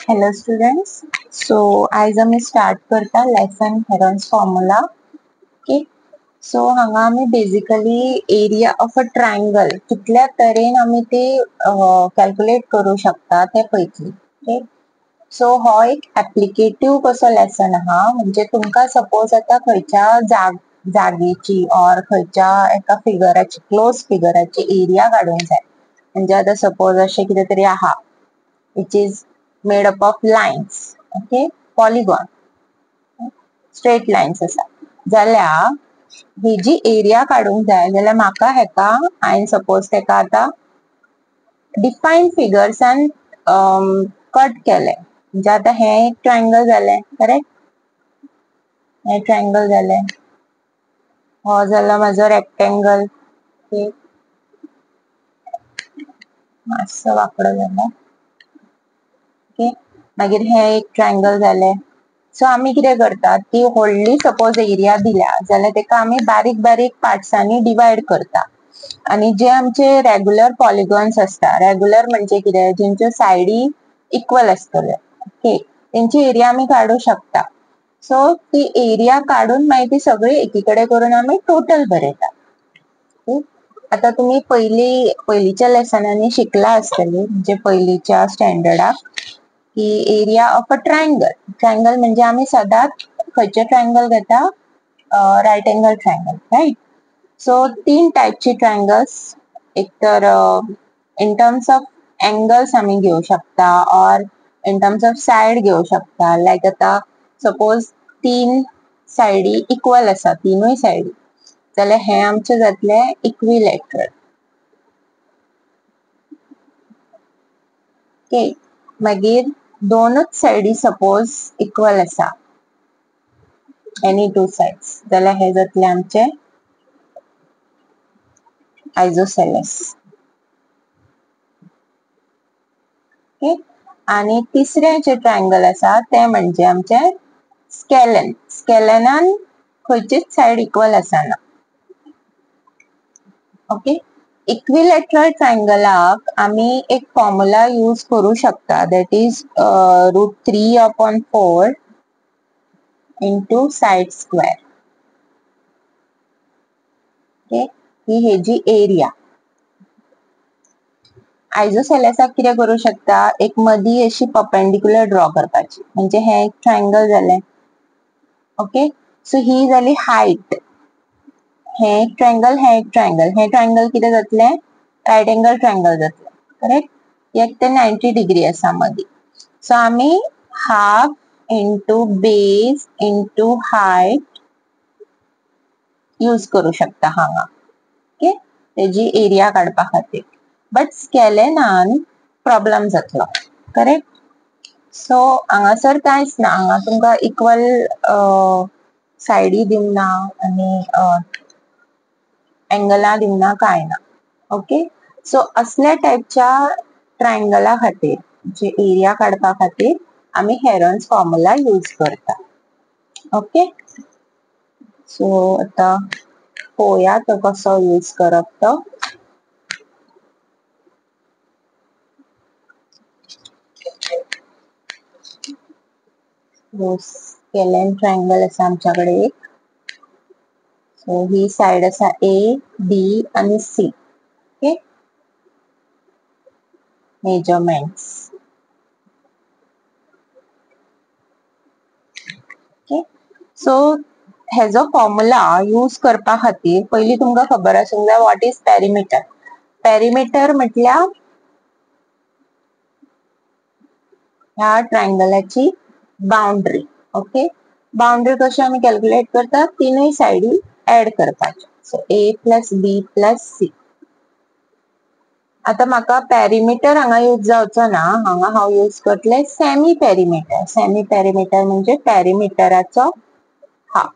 Hello students. So आज आम्ही start करता lesson Heron's formula. Okay. So हांगा आम्ही basically area of a triangle कितल्या तरेन आम्ही ते कॅल्क्युलेट करू शकता ते पळयतली. ओके. सो हो एक एप्लिकेटिव्ह कसो लेसन आहा, म्हणजे तुमका सपोज आता खंयच्या जागेची ऑर खंयच्या एका फिगराची क्लोज फिगराची एरिया काढूंक जाय. म्हणजे आता सपोज अशें कितें तरी आहा which is made up of lines, okay, polygon, straight lines आसा जाल्यार ही जी एरिया काढूंक जाय जाल्यार म्हाका हेका हांवें सपोज तेका आता डिफाईन फिगर्सान कट केले. म्हणजे आता हे एक ट्रायंगल जालें, करेक्ट. हे ट्रायंगल जालें, हो जाला माझो रेक्टेंगल. ओके, मातसो वांकडो जाला. ओके, मागीर हे एक ट्रायंगल जालें. सो आम्ही कितें करतात ती व्हडली सपोज एरिया दिल्या जाल्यार तेका आम्ही बारीक बारीक पार्ट्सांनी डिवाइड करता. आणि जे आमचे रेग्युलर पॉलिगॉन्स असता, रेग्युलर म्हणजे कितें, जेंच्यो सायडी इक्वल असतल्यो, ओके, तेंची एरिया आम्ही काढू शकता. सो ती एरिया काढून मागीर ती सगळी एकीकडे करून आम्ही टोटल बरयता. आता तुम्ही पयलीच्या लेसनांनी शिकला आसतली, म्हणजे पयलीच्या स्टँडर्डाक, की area of a triangle. Triangle म्हणजे आम्ही सदांच खंयचे ट्रायंगल घेता, right angle triangle, right. So 3 टायपची ट्रायंगल्स, एक तर इन टर्म्स ऑफ एंगल्स आम्ही घेऊ शकता और इन टर्म्स ऑफ साइड घेऊ शकता. लाईक आता सपोज 3 सायडी इक्वल आसा, तिनूय सायडी, जाल्यार हे आमचे जातले इक्विलॅटरल. ओके, मागीर दोनच सायडी सपोज इक्वल आसा, एनी 2 साइड्स, जाल्यार हे जातले आमचे आयसोसेलेस. ओके, आणि तिसरे जे ट्रायंगल आसा ते म्हणजे आमचे स्केलन. स्केलनान खंयचीच साइड इक्वल आसना. ओके, इक्विलॅटरल ट्रायंगलाक आम्ही एक फॉर्म्युला यूज करू शकता, that is √3/4 into side square. Okay, ही हेजी एरिया. आयसोसेलेसाक कितें करू शकता, एक मदी अशी परपेंडिक्युलर ड्रॉ करपाची, म्हणजे हे एक ट्रायंगल जालें. ओके, सो ही जाली हाइट. हे एक ट्रायंगल, हे एक ट्रायंगल, हे ट्रायंगल कितें जातले, रायट एंगल ट्रायंगल जातले, करेक्ट. एक ते 90 डिग्री आसा मदी. सो आम्ही half into base into height use करू शकता हांगा. ओके, तेजी एरिया काडपा खातीर. बट स्केलेनान प्रॉब्लेम जातलो, करेक्ट. सो हांगासर कांयच ना, हांगा तुमकां इक्वल सायडी दिवना आणि एंगला दिवना, काय ना. ओके, सो असल्या टाइपच्या ट्रायंगला खातीर, जे एरिया काडपा खातीर आम्ही हेरॉन्स फॉर्म्युला यूज करता. ओके, सो आता पळोवया तो कसो यूज करप तो. स्केलेन ट्रायंगल आसा आमच्याकडे एक. सो ही साइड आसा A, B आणि C. Okay, measurements. Okay, so हेजो फॉर्म्युला यूज करपा खातीर पयली तुमकां खबर आसूंक जाय व्हॉट इज पेरिमीटर. पेरिमीटर म्हटल्यार ह्या ट्रायंगलाची बाउंड्री. ओके, बाउंड्री कशी आम्ही कॅल्क्युलेट करता, तीनूय सायडी ऍड करपाचे. So A + B + C. आता म्हाका पेरिमीटर हांगा यूज जावचो ना, हांगा हांव यूज करतले सेमी पेरिमीटर. सेमी पेरिमीटर म्हणजे पेरिमीटराचो half.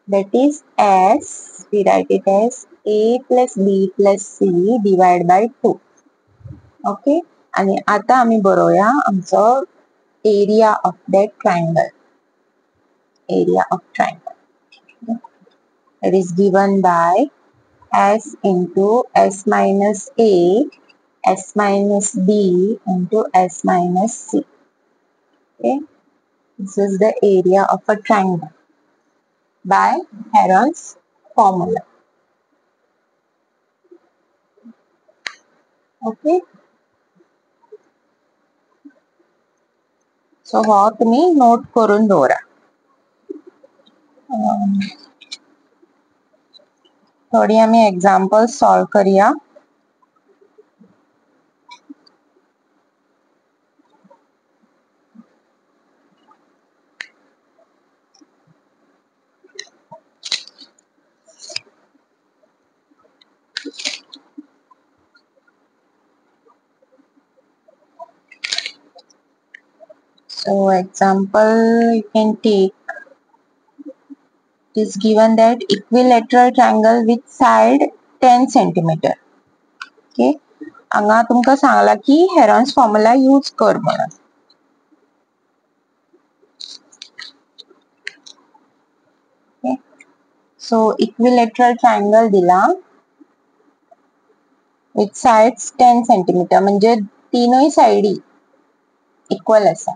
That is S, we write it as A + B + C divided by 2. Okay, आणि आता आम्ही बरोवया आमचो area of that triangle. Area of triangle that is given by S into S - A S minus B into S minus C. Okay, this is the area of a triangle by Heron's formula. Okay, so हो तुम्ही note करून दवरा. थोडी आम्ही example solve करूया. So example you can take, it is given that equilateral triangle with side 10 centimeter. Okay, हांगा तुमकां सांगला की हेरॉन्स फॉर्म्युला यूज कर म्हणून. Okay, so equilateral triangle दिला with sides 10 centimeter म्हणजे तीनही साइडी इक्वल आसा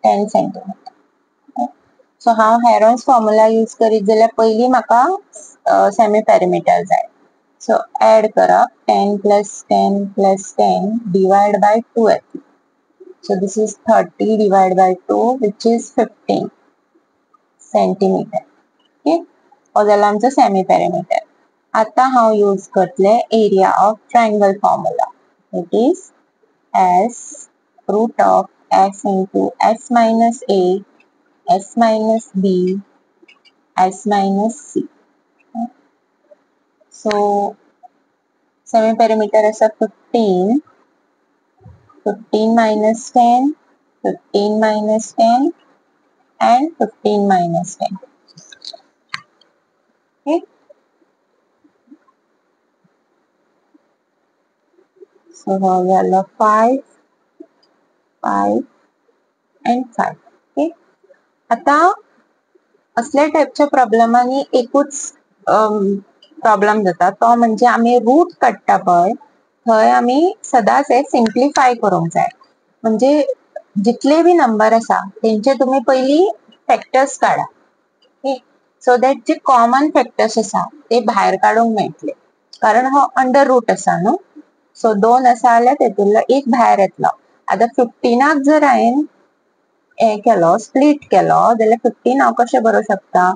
10 centimeter. सो हांव हेरॉन्स फॉर्म्युला यूज करीत जाल्यार पयलीं म्हाका सेमी पेरिमीटर जाय. सो एड करप 10 plus 10 plus 10 divide by 12. So this is 30 divided by 2 which is 15 centimeter. Okay, हो जाला आमचो सेमी पेरिमीटर. आता हांव यूज करतले area of triangle formula. It is S root of S into S minus A S minus B S minus C. So semi perimeter is a 15 minus 10 15 minus 10 and 15 minus 10. Okay, so now we have 5 and 5. Okay, आता असल्या टाइपच्या प्रॉब्लेमांनी एकूच problem जाता तो म्हणजे आम्ही route काडटा पळय थंय आम्ही सदांच हे सिम्प्लिफाय करूंक जाय. म्हणजे जितले बी नंबर आसा तेंचे तुम्ही पयली फॅक्टर्स काडा. ओके, सो दॅट जे कॉमन फॅक्टर्स आसा ते भायर काडूंक मेळटले. कारण हो अंडर रूट आसा न्हू, सो 2 आसा जाल्यार तेतूंतलो एक भायर येतलो. आता 15 जर हांवें हे केलो स्प्लिट केलो जाल्यार 15 हांव कशें बरोवंक शकता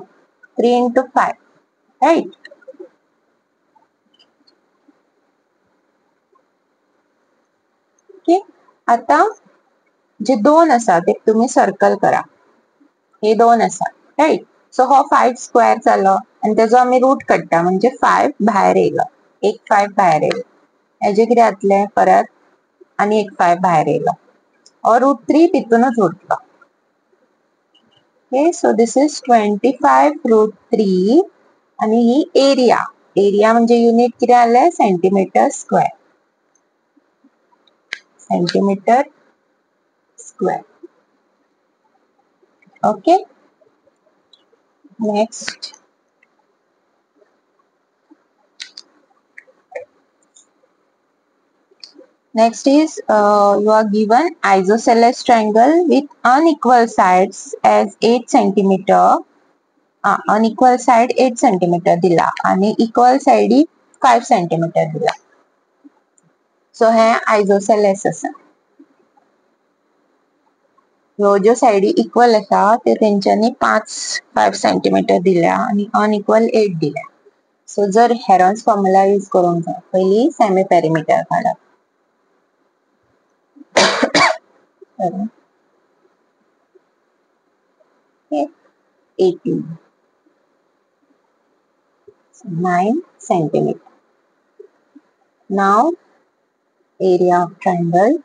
3 into 5 राइट. ओके, आता जे 2 आसा ते तुम्ही सर्कल करा. हे 2 आसा राइट. सो हो 5 स्क्वेअर जालो आणि तेजो आम्ही रूट काडटा म्हणजे 5 भायर येयलो. एक 5 भायर येयलो. हेजे कितें जातले परत आणि एक 5 भायर येयलो. हो रूट 3 तितूनच उरतलो. Okay, so this is 25 root 3 आणि ही एरिया म्हणजे युनिट किती आले centimetre square. Centimetre square. Okay, next is you are given isosceles triangle with unequal sides as 8 centimeter. Unequal side 8 centimeter दिला आणि इक्वल साइडी 5 centimeter दिला. सो हे isosceles आसा. ह्यो ज्यो साइडी इक्वल आसा ते तेंच्यांनी 5 centimeter दिल्या आणि अनइक्वल 8 दिल्या. सो जर हेरॉन्स फॉर्म्युला यूज करूंक जाय पयली सेमी पेरिमीटर काडप. 18 9 centimeter. Now area of triangle.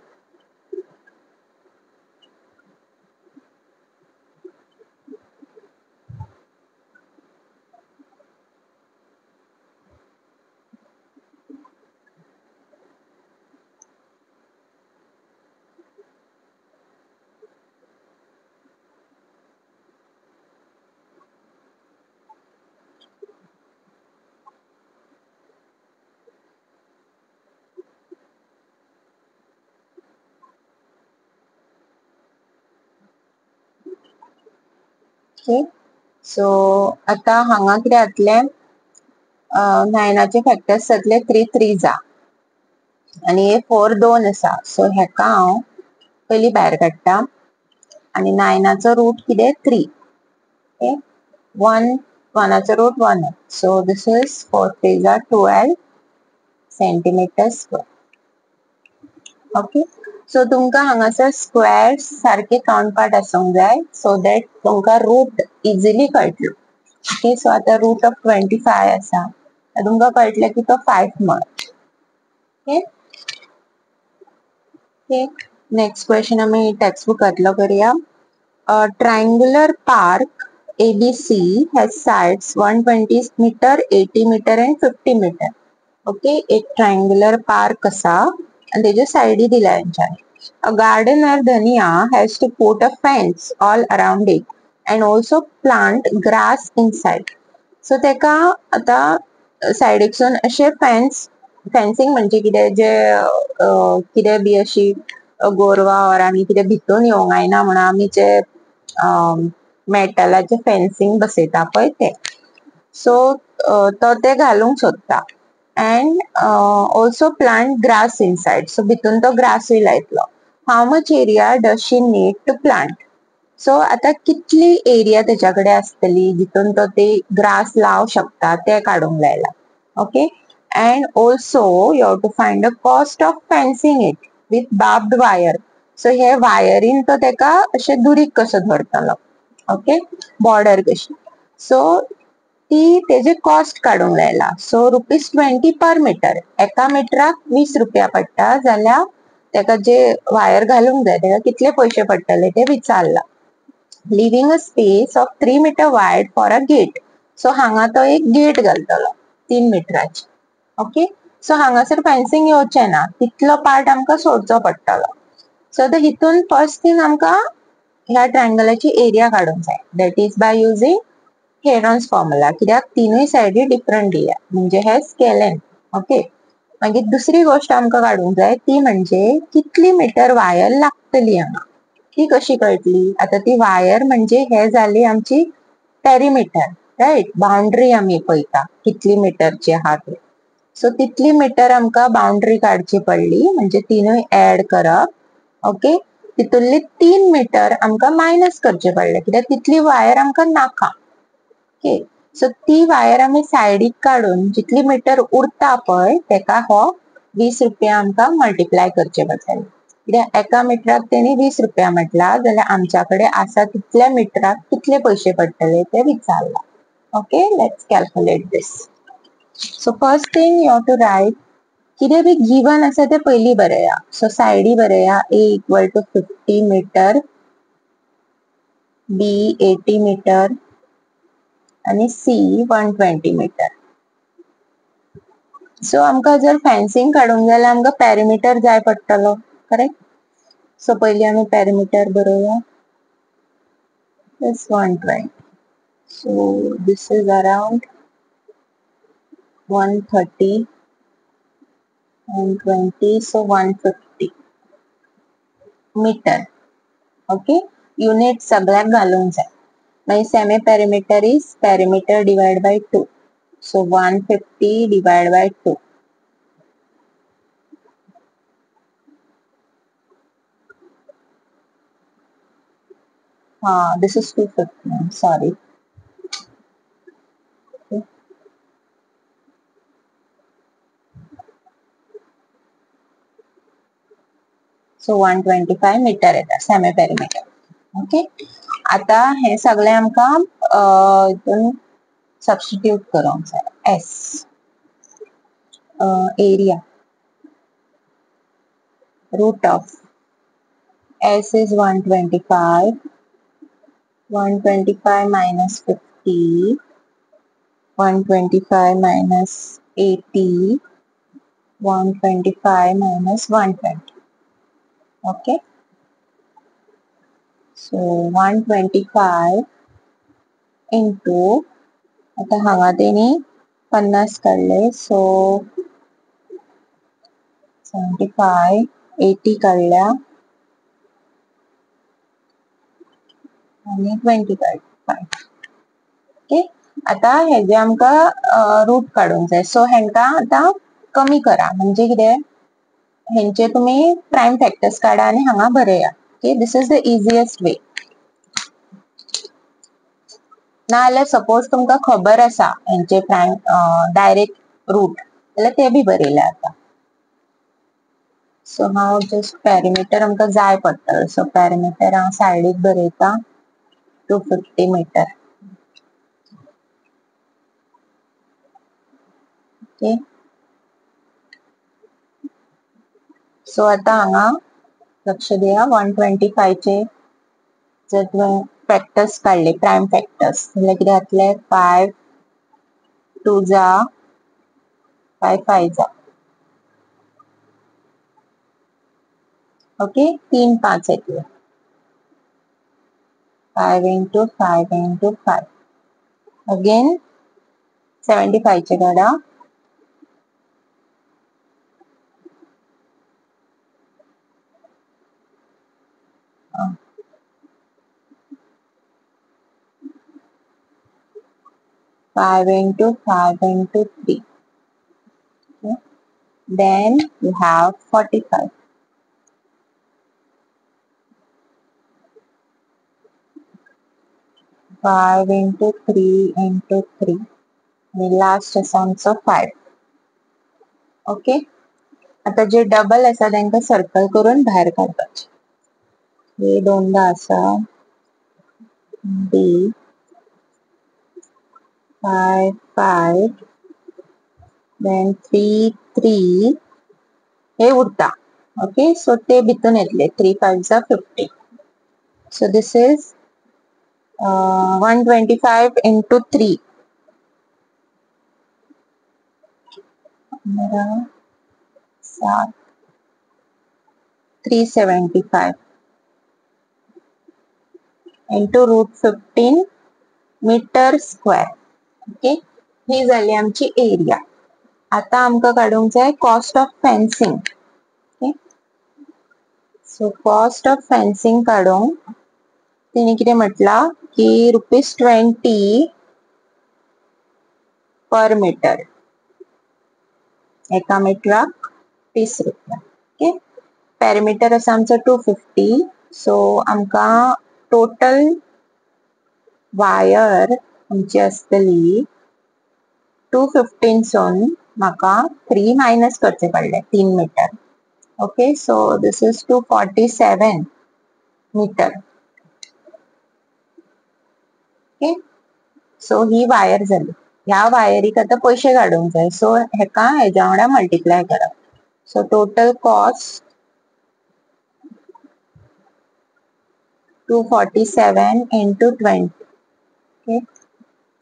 Okay. So आता हांगा कितें जातले, 9चे फॅक्टर्स जातले 3 3 जा आणि हे 4 2 आसा. सो हेका हांव पयली भायर काडटा आणि 9चो रूट कितें 3. ओके. 1चो रूट 1. सो दिस इज 4 3 जा 12 सेंटीमीटर स्क्वेअर. ओके. सो तुमकां हांगासर स्क्वेअर्स सारखे काउंट पार्ट आसूंक जाय, सो दॅट तुमकां रूट इजिली कळटलो. ओके. सो आता रूट ऑफ 25 आसा, तुमकां कळटलें की तो 5 म्हणून. ओके. ओके. नेक्स्ट क्वेश्चन आमी टेक्स्ट बुकांतलो करूया. Triangular park ABC has sides 120 meter, 80 meter and 50 meter. Okay. एक ट्रायंगुलर पार्क आसा आणि तेज्या साइडी दिल्या हेंच्यानी. A gardener Dhania has to put a fence all around it and also plant grass inside. So तेका आता साइडीकसून अशे फेन्सिंग म्हणजे कितें जे कितें बी अशी गोरवां और आनी कितें भितून येवंक जायना म्हणून आमी जे मेटलाचे फेन्सिंग बसयता पळय ते. सो तो ते घालूंक सोदता. and also plant grass inside. So भितून तो ग्रासूय लायतलो. How much area does she need to plant? So आता कितली एरिया तेच्याकडे आसतली जितून तो ते ग्रास लावू शकता ते काडूंक लायला. Okay. and also you have to find the cost of fencing it with barbed wire. So हे वायरीन तो तेका अशे दुरीक कसो धरतलो. ओके. बॉर्डर कशी. सो ती तेजे कॉस्ट काडूंक लायला. सो ₹20 पर मीटर. एका मिटराक 20 रुपया पडटा, जाल्यार तेका जे वायर घालूंक जाय तेका कितले पयशे पडटले ते विचारला. Living a space of 3 metre wide for a gate. So हांगा तो एक गेट घालतलो 3 मिटराची. ओके. सो हांगासर फेन्सिंग येवचें ना, तितलो पार्ट आमकां सोडचो पडटलो. सो द हितून फर्स्ट थिंग आमकां ह्या ट्रायंगलाची एरिया काडूंक जाय. That is by using Heron's formula. कित्याक तिनूय सायडी डिफरंट दिल्या म्हणजे हे स्केलेन. ओके. मागीर दुसरी गोष्ट आमकां काडूंक जाय ती म्हणजे कितली मीटर वायर लागतली हांगा. ती कशी कळटली. आता ती वायर म्हणजे हे जाली आमची पेरिमीटर, रायट. बाउंड्री आमी पळयता कितली मिटरची आहा ती. सो तितली मीटर आमकां बाउंड्री काडची पडली म्हणजे तिनूय ऍड करप. ओके. तितुरली 3 मीटर आमकां मायनस करचे पडले कित्याक तितली वायर आमकां नाका. ओके. सो ती वायर आमी सायडीक काडून जितली मीटर उरता पळय तेका हो 20 रुपया आमकां मल्टिप्लाय करचे पडटले. कित्याक एका मिटराक तेणी 20 रुपया म्हटला, जाल्यार आमच्याकडे आसा तितल्या मिटराक कितले पयशे पडटले ते विचारला. Okay. Let's calculate this. So first thing you have to write कितें बी गिवन आसा ते पयली बरया. सो सायडी बरया A equal to 50 metre, B 80 metre आणि C 120 मीटर. सो आमकां जर फेन्सिंग काडूंक जाय जाल्यार आमकां पेरिमीटर जाय पडटलो. करेक्ट. सो पयली आमी perimeter बरोवया. This 120. So this is around 130, 120, so 150 metre. Okay. Unit सगळ्याक घालूंक जाय. मागीर semi perimeter is perimeter divide by 2. So 150 divided by 2. This is 250. I'm sorry. Okay. So 125 metre येता सेमी पेरिमीटर. ओके. आता हे सगळे आमकां हितून सबस्टिट्यूट करूंक जाय. S area root of S is 125. 125 minus 50, 125 minus 80, 125 minus 120. Okay. So 125 into आता हांगा तेणी 50 काडले. सो 75, 80 काडल्या आणि 20 काडले. ओके, आता हे जे आमकां रूट काढून जाय, सो हेंका आता कमी करा, म्हणजे कितें हेंचे तुम्ही प्राइम फॅक्टर्स काढा आणि हांगा बरया. Okay, this is the easiest way. नाल्यार सपोज तुमकां खबर आसा हेंचे प्राइम डायरेक्ट रूट जाल्यार ते बी बरयले आता. सो हांव जस्ट पॅरिमीटर आमकां जाय पडटलो, सो पॅरिमीटर हांव सायडीक बरयता 250 मीटर. ओके, सो आता हांगा लक्ष दिया 125 चे जर तुवें फॅक्टर्स काढले प्राइम फॅक्टर्स जाल्यार कितें जातले 5 2 जा 5 5 जा. ओके, 3 5 येतले 5 into 5 into 5. अगेन 75 चे काढा. 5 into 5 into 3. Okay. Then you have 45. Five into 3 into 3. आणि लास्ट आसा आमचो 5. ओके, आता जे डबल आसा तांकां सर्कल करून भायर काडपाचे. हे दोनदा आसा बी 5 5 then 3 3 हे उरता. ओके, सो ते भितून येतले 3 5 जा 50. So this is 125 into 3. 7 375 into root 15 metre square. Okay, ही झाली आमची एरिया. आता आमकां काढूंक जाय cost of fencing. Okay, so cost of fencing काढूंक तिने कितें म्हटला की ₹20 पर मीटर. एका मिटराक 30 रुपया. ओके, पेरिमीटर आसा आमचो 250. सो आमकां टोटल वायर आमची आसतली 215 सून म्हाका 3 मायनस करचे पडले 3 metre. Okay, so this is 247 metre. Okay, so ही वायर जाली. ह्या वायरीक आता पैसे काढूंक जाय, सो हेका हेज्या वांगडा मल्टिप्लाय करप. So total cost 247 into 20. Okay,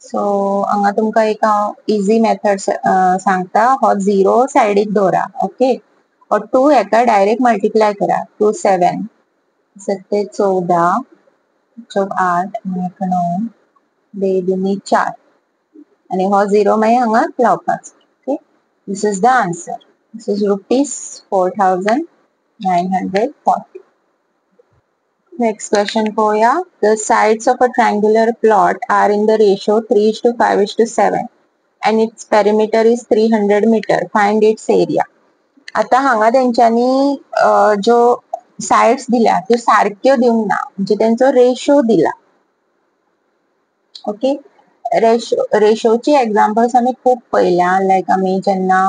so हांगा तुमकां एक इजी मेथड सांगता. हो 0 सायडीक दवरा. ओके, हो 2 हेका डायरेक्ट मल्टिप्लाय करा. 2 7 7 14 चौक 8 आणि 1 9 2 2 4 आणि हो 0 मागीर हांगा लावपाचो. Okay, this is the answer. This is ₹4,940. Next question पळोवया. The sides of a triangular plot are in the ratio 3:5:7 and its perimeter is 300 meter. Find its area. आता हांगा तेंच्यांनी जो साइड्स दिल्या त्यो सारक्यो दिवंक ना, म्हणजे तेंचो रेशो दिला. ओके, रेशोची एक्झाम्पल्स आमी खूप पळयल्या. लायक आमी जेन्ना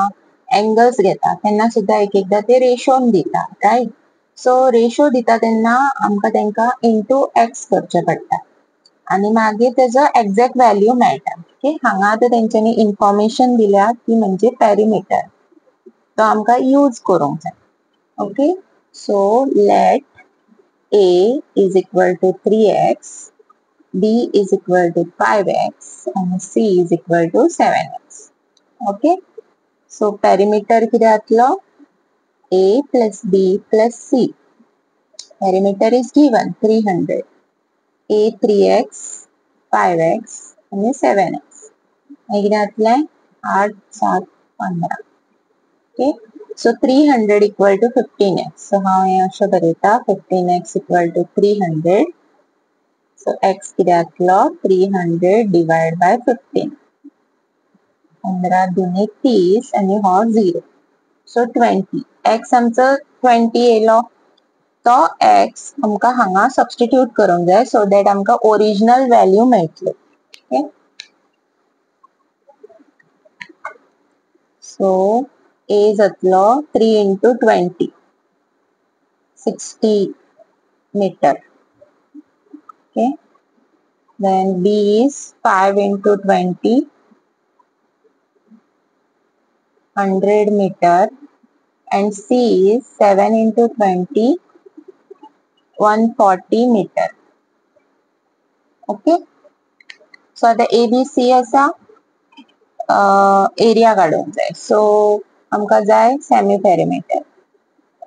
एंगल्स घेता तेन्ना सुद्धा एक एकदा ते रेशोन दिता, रायट. सो रेशो दिता तेन्ना आमकां तेंका इंटू एक्स करचे पडटा आणि मागीर तेजो एक्झॅक्ट व्हॅल्यू मेळटा. ओके, हांगा आतां तेंच्यांनी इन्फॉर्मेशन दिल्या ती म्हणजे पेरिमीटर. तो आमकां यूज करूंक जाय. Okay, so let A is equal to 3x, B is equal to 5x and C is equal to 7x. Okay, so perimeter किती जातलो A plus B plus C. Perimeter is given 300. A 3x 5x and 7x. किती जातले 8 7 15. Okay, so 300 equal to 15x. So हांव हे अशें बरयता 15x equal to 300. So x कितें जातलो 300 डिवाइड बाय 15. 15 दुनी 30 आणि हो 0. सो 20. x आमचो 20 येयलो. तो x आमकां हांगा सबस्टिट्यूट करूंक जाय सो दॅट आमकां ओरिजिनल व्हॅल्यू मेळटली. ओके. सो a जातलो 3 into 20. 60 meter. Okay. Then B is 5 into 20. 100 meter. And C is 7 into 20. 140 meter. Okay. So the ABC असा एरिया काढूंक जाय. सो आमकां जाय semi perimeter.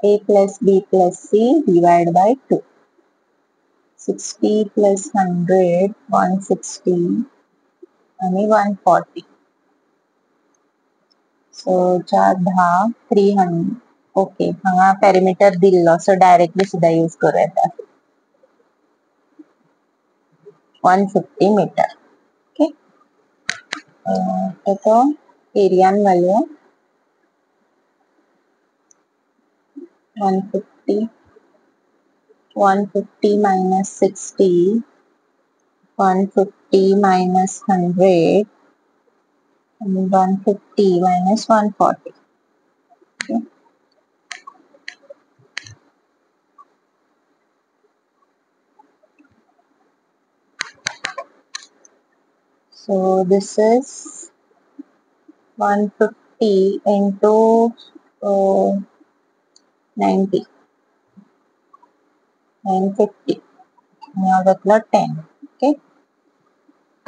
A plus B plus C divide by 2. 60 plus 100, 160 and 140. So 4 10 300. Okay, हांगा perimeter दिल्लो so directly सुद्धा use करूं येता. 150 meter. Okay. तो एरियान घालूया 150. 150 minus 60. 150 minus 100. And 150 minus 140. Okay. So this is 150 into 90. 950. Now जातलो 10. Okay.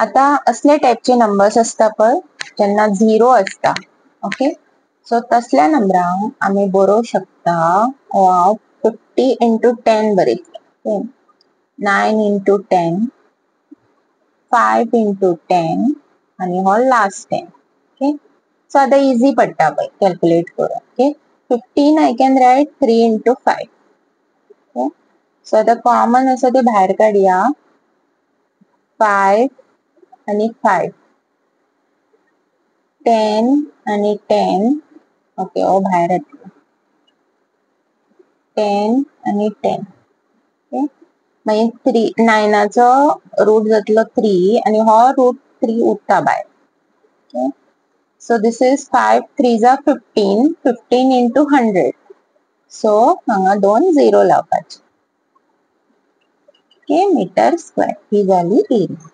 आता असले टाइपचे नंबर्स असता पळय जेन्ना 0 असता. ओके. सो तसल्या नंबरांक आमी बरोवंक शकता 50 into 10 बरयतले. 9 into 10. 5 into 10 आणि हो लास्ट 10. ओके. सो आता इजी पडटा पळय कॅल्क्युलेट करूंक. Okay. 15 I can write 3 into 5. Okay. So आता कॉमन आसा ते भायर काडया. 5 आणि 5. 10 आणि 10. ओके हो भायर येतलो. 10 आणि 10. ओके. मागीर 3 9 रूट जातलो 3 आणि हो रूट 3 उरता भायर. ओके. सो दिस इज 5 3 जा 15. 15 into 100. सो हांगा 2 0 लावपाचे. ओके. मीटर स्क्वेअर ही जाली एरिया.